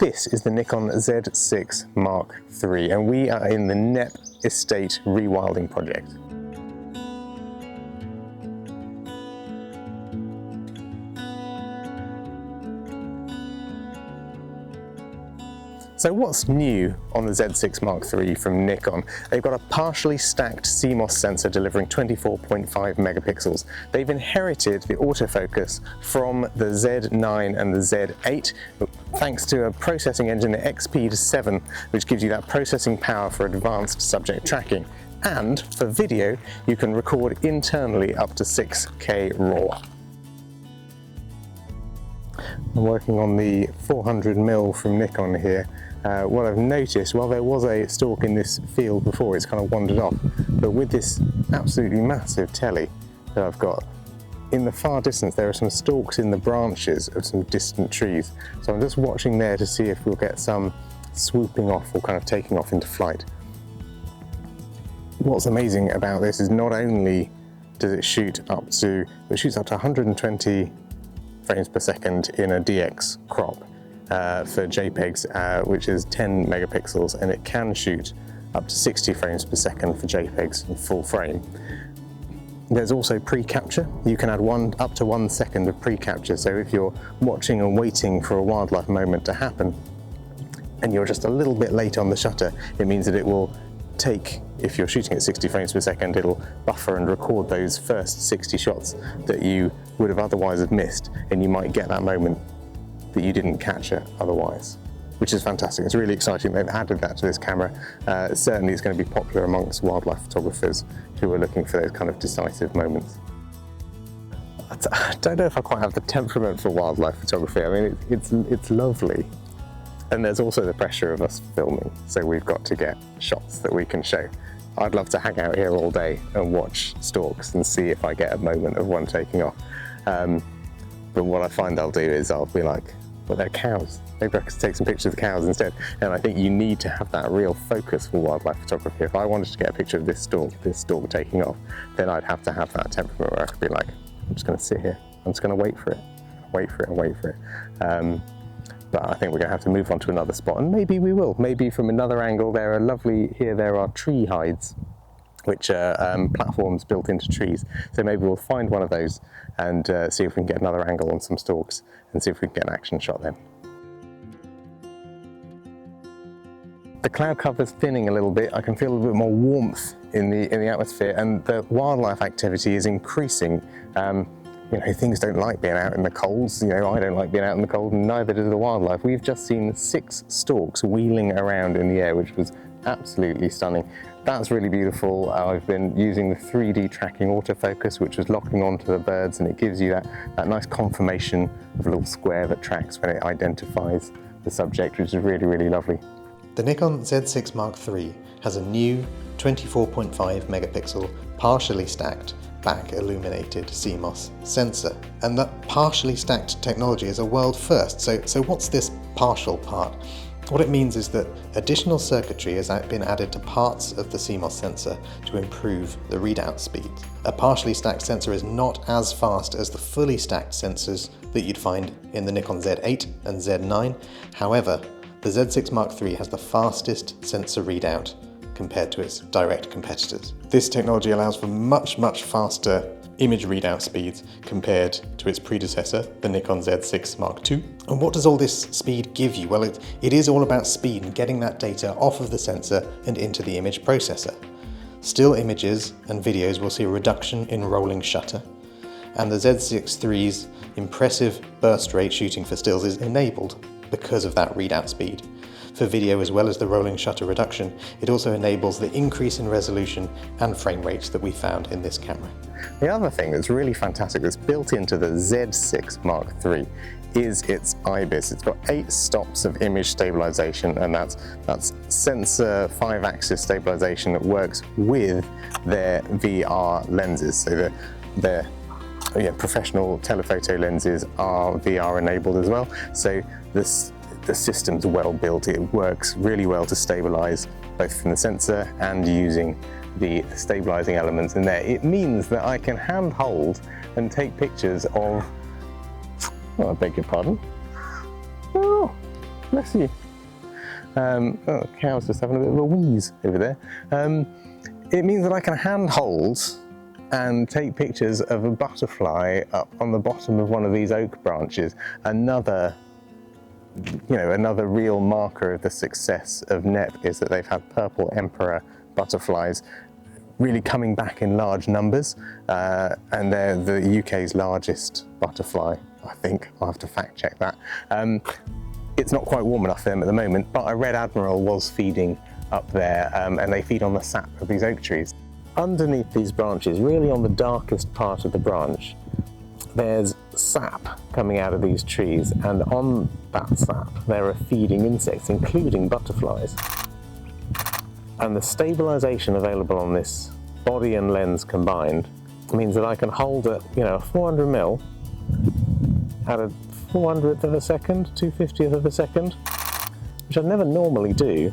This is the Nikon Z6 Mark III, and we are in the Knepp estate rewilding project. So what's new on the Z6 Mark III from Nikon? They've got a partially stacked CMOS sensor delivering 24.5 megapixels. They've inherited the autofocus from the Z9 and the Z8, thanks to a processing engine, the XP7, which gives you that processing power for advanced subject tracking. And for video, you can record internally up to 6K RAW. I'm working on the 400mm from Nikon here. What I've noticed, while there was a stalk in this field before, it's kind of wandered off, but with this absolutely massive telly that I've got, in the far distance there are some stalks in the branches of some distant trees. So I'm just watching there to see if we'll get some swooping off or kind of taking off into flight. What's amazing about this is not only does it shoots up to 120 frames per second in a DX crop, for JPEGs, which is 10 megapixels, and it can shoot up to 60 frames per second for JPEGs in full frame. There's also pre-capture. You can add up to 1 second of pre-capture, so if you're watching and waiting for a wildlife moment to happen, and you're just a little bit late on the shutter, it means that it will take, if you're shooting at 60 frames per second, it'll buffer and record those first 60 shots that you would have otherwise have missed, and you might get that moment that you didn't capture otherwise, which is fantastic. It's really exciting they've added that to this camera. Certainly it's going to be popular amongst wildlife photographers who are looking for those kind of decisive moments. I don't know if I quite have the temperament for wildlife photography. I mean, it's lovely. And there's also the pressure of us filming, so we've got to get shots that we can show. I'd love to hang out here all day and watch storks and see if I get a moment of one taking off. But what I find I'll do is I'll be like, well, they're cows. Maybe I could take some pictures of the cows instead. And I think you need to have that real focus for wildlife photography. If I wanted to get a picture of this stork taking off, then I'd have to have that temperament where I could be like, I'm just going to sit here. I'm just going to wait for it, wait for it, and wait for it. But I think we're going to have to move on to another spot, and maybe we will. Maybe from another angle. There are tree hides, which are platforms built into trees. So maybe we'll find one of those and see if we can get another angle on some stalks and see if we can get an action shot then. The cloud cover's thinning a little bit. I can feel a little bit more warmth in the atmosphere, and the wildlife activity is increasing. You know, things don't like being out in the colds. You know, I don't like being out in the cold, and neither does the wildlife. We've just seen 6 storks wheeling around in the air, which was absolutely stunning. That's really beautiful. I've been using the 3D tracking autofocus, which is locking onto the birds, and it gives you that nice confirmation of a little square that tracks when it identifies the subject, which is really, really lovely. The Nikon Z6 Mark III has a new 24.5 megapixel partially stacked back illuminated CMOS sensor, and that partially stacked technology is a world first. So what's this partial part? What it means is that additional circuitry has been added to parts of the CMOS sensor to improve the readout speed. A partially stacked sensor is not as fast as the fully stacked sensors that you'd find in the Nikon Z8 and Z9. However, the Z6 Mark III has the fastest sensor readout compared to its direct competitors. This technology allows for much, much faster image readout speeds compared to its predecessor, the Nikon Z6 Mark II. And what does all this speed give you? Well, it is all about speed and getting that data off of the sensor and into the image processor. Still images and videos will see a reduction in rolling shutter, and the Z6 III's impressive burst rate shooting for stills is enabled because of that readout speed. For video, as well as the rolling shutter reduction, it also enables the increase in resolution and frame rates that we found in this camera. The other thing that's really fantastic that's built into the Z6 Mark III is its IBIS. It's got 8 stops of image stabilisation, and that's sensor 5-axis stabilisation that works with their VR lenses. So their professional telephoto lenses are VR enabled as well. So the system's well built. It works really well to stabilise both from the sensor and using the stabilising elements in there. It means that I can handhold and take pictures of, I beg your pardon. Oh, bless you. Oh, cow's just having a bit of a wheeze over there. It means that I can handhold and take pictures of a butterfly up on the bottom of one of these oak branches. Another real marker of the success of Knepp is that they've had purple emperor butterflies really coming back in large numbers, and they're the UK's largest butterfly, I think. I'll have to fact check that. It's not quite warm enough for them at the moment, but a red admiral was feeding up there, and they feed on the sap of these oak trees. Underneath these branches, really on the darkest part of the branch, there's sap coming out of these trees, and on that sap there are feeding insects, including butterflies. And the stabilisation available on this body and lens combined means that I can hold at 400mm at a 400th of a second, 250th of a second, which I'd never normally do,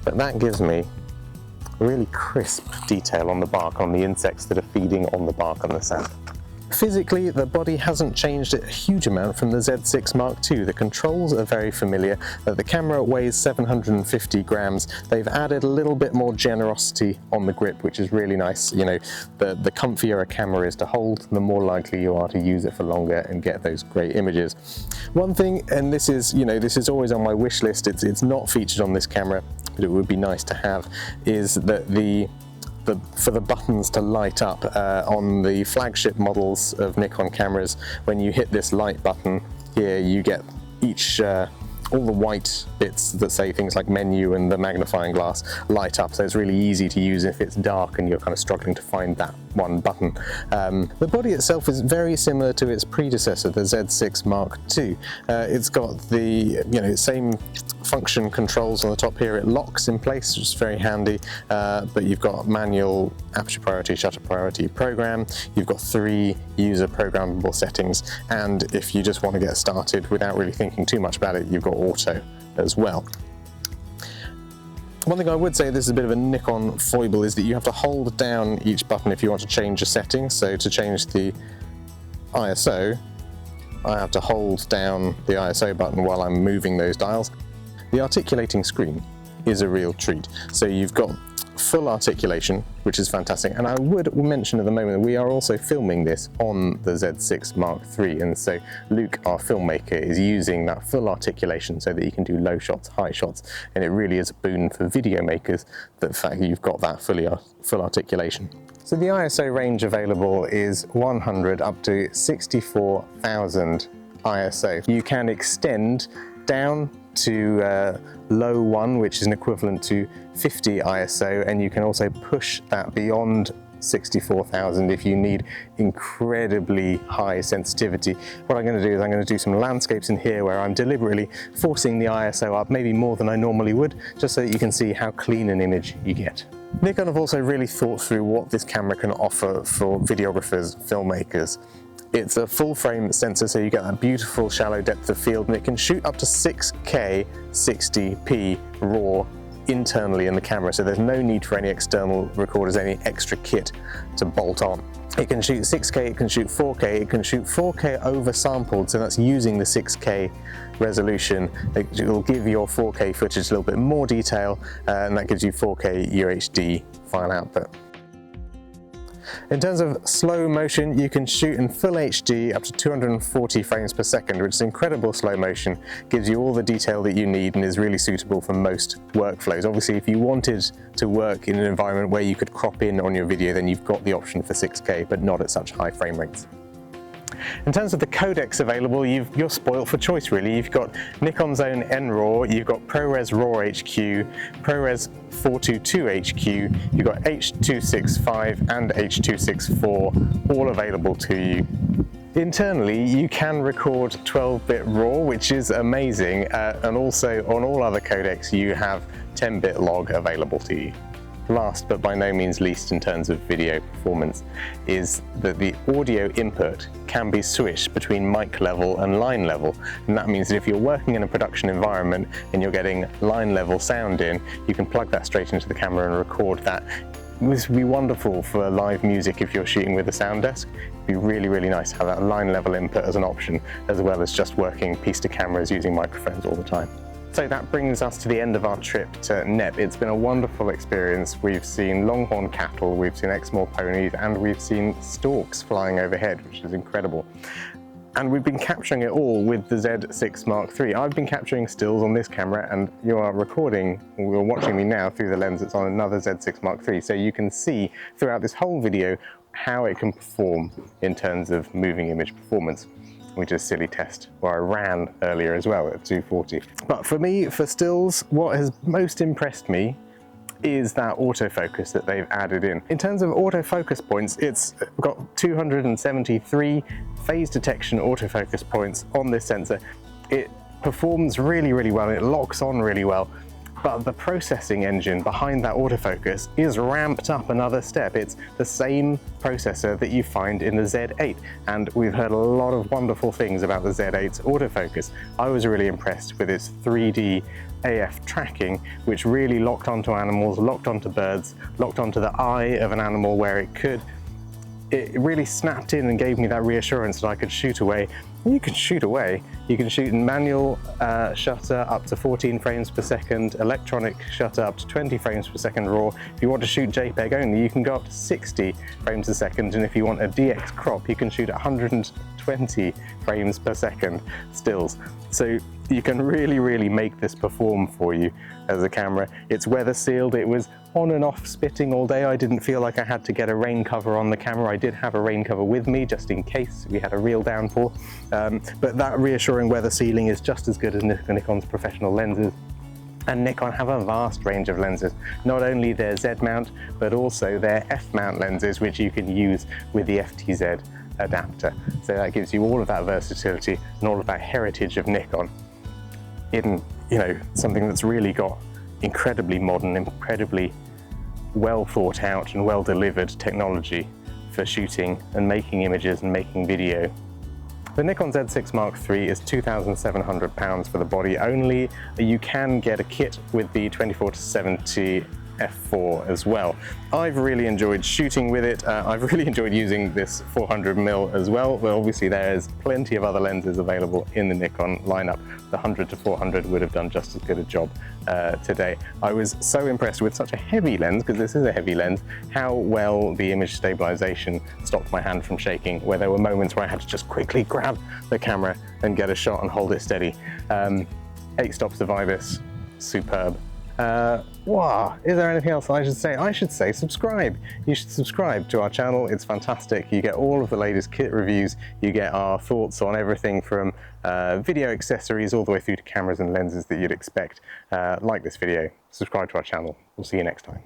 but that gives me really crisp detail on the bark, on the insects that are feeding on the bark and the sap. Physically, the body hasn't changed a huge amount from the Z6 Mark II. The controls are very familiar. The camera weighs 750 grams. They've added a little bit more generosity on the grip, which is really nice. You know, the comfier a camera is to hold, the more likely you are to use it for longer and get those great images. One thing, and this is always on my wish list, it's not featured on this camera, but it would be nice to have, is that for the buttons to light up on the flagship models of Nikon cameras, when you hit this light button here, you get all the white bits that say things like menu and the magnifying glass light up, so it's really easy to use if it's dark and you're kind of struggling to find that one button. The body itself is very similar to its predecessor, the Z6 Mark II. It's got the same function controls on the top here. It locks in place, which is very handy, but you've got manual aperture priority, shutter priority program, you've got 3 user programmable settings, and if you just want to get started without really thinking too much about it, you've got auto as well. One thing I would say, this is a bit of a Nikon foible, is that you have to hold down each button if you want to change a setting. So to change the ISO, I have to hold down the ISO button while I'm moving those dials. The articulating screen is a real treat. So you've got full articulation, which is fantastic. And I would mention at the moment that we are also filming this on the Z6 Mark III. And so Luke, our filmmaker, is using that full articulation so that he can do low shots, high shots. And it really is a boon for video makers, the fact that you've got that full articulation. So the ISO range available is 100 up to 64,000 ISO. You can extend down to low 1, which is an equivalent to 50 ISO, and you can also push that beyond 64,000 if you need incredibly high sensitivity. What I'm going to do is I'm going to do some landscapes in here where I'm deliberately forcing the ISO up, maybe more than I normally would, just so that you can see how clean an image you get. Nikon have also really thought through what this camera can offer for videographers, filmmakers. It's a full frame sensor, so you get that beautiful shallow depth of field, and it can shoot up to 6K 60p RAW internally in the camera, so there's no need for any external recorders, any extra kit to bolt on. It can shoot 6K, it can shoot 4K, it can shoot 4K oversampled, so that's using the 6K resolution. It will give your 4K footage a little bit more detail, and that gives you 4K UHD file output. In terms of slow motion, you can shoot in full HD up to 240 frames per second, which is incredible slow motion, gives you all the detail that you need and is really suitable for most workflows. Obviously, if you wanted to work in an environment where you could crop in on your video, then you've got the option for 6K, but not at such high frame rates. In terms of the codecs available, you're spoilt for choice really. You've got Nikon's own NRAW, you've got ProRes RAW HQ, ProRes 422 HQ, you've got H.265 and H.264 all available to you. Internally, you can record 12-bit RAW, which is amazing, and also on all other codecs you have 10-bit log available to you. Last but by no means least in terms of video performance is that the audio input can be switched between mic level and line level, and that means that if you're working in a production environment and you're getting line level sound in, you can plug that straight into the camera and record that This would be wonderful for live music if you're shooting with a sound desk. It'd be really, really nice to have that line level input as an option, as well as just working piece to cameras using microphones all the time. So that brings us to the end of our trip to Knepp. It's been a wonderful experience. We've seen longhorn cattle, we've seen Exmoor ponies, and we've seen storks flying overhead, which is incredible. And we've been capturing it all with the Z6 Mark III. I've been capturing stills on this camera, and you are recording, or you're watching me now through the lens that's on another Z6 Mark III. So you can see throughout this whole video how it can perform in terms of moving image performance. We did a silly test where I ran earlier as well at 240. But for me, for stills, what has most impressed me is that autofocus that they've added in. In terms of autofocus points, it's got 273 phase detection autofocus points on this sensor. It performs really, really well, it locks on really well, but the processing engine behind that autofocus is ramped up another step. It's the same processor that you find in the Z8, and we've heard a lot of wonderful things about the Z8's autofocus. I was really impressed with its 3D AF tracking, which really locked onto animals, locked onto birds, locked onto the eye of an animal where it could. It really snapped in and gave me that reassurance that I could shoot away. You can shoot away. You can shoot in manual shutter up to 14 frames per second, electronic shutter up to 20 frames per second RAW. If you want to shoot JPEG only, you can go up to 60 frames a second, and if you want a DX crop, you can shoot at 120 frames per second stills. So you can really, really make this perform for you as a camera. It's weather sealed. It was on and off spitting all day. I didn't feel like I had to get a rain cover on the camera. I did have a rain cover with me just in case we had a real downpour. But that reassuring weather sealing is just as good as Nikon's professional lenses. And Nikon have a vast range of lenses, not only their Z mount, but also their F mount lenses, which you can use with the FTZ adapter. So that gives you all of that versatility and all of that heritage of Nikon in, you know, something that's really got incredibly modern, incredibly well thought out and well delivered technology for shooting and making images and making video. The Nikon Z6 Mark III is £2,700 for the body only. You can get a kit with the 24-70 f4 as well. I've really enjoyed shooting with it. I've really enjoyed using this 400mm as well, but obviously there's plenty of other lenses available in the Nikon lineup. The 100-400 would have done just as good a job today. I was so impressed with such a heavy lens, because this is a heavy lens, how well the image stabilisation stopped my hand from shaking, where there were moments where I had to just quickly grab the camera and get a shot and hold it steady. 8 stops of IBIS, superb. Wow, is there anything else I should say? I should say subscribe. You should subscribe to our channel. It's fantastic. You get all of the latest kit reviews. You get our thoughts on everything from video accessories all the way through to cameras and lenses that you'd expect. Like this video, subscribe to our channel. We'll see you next time.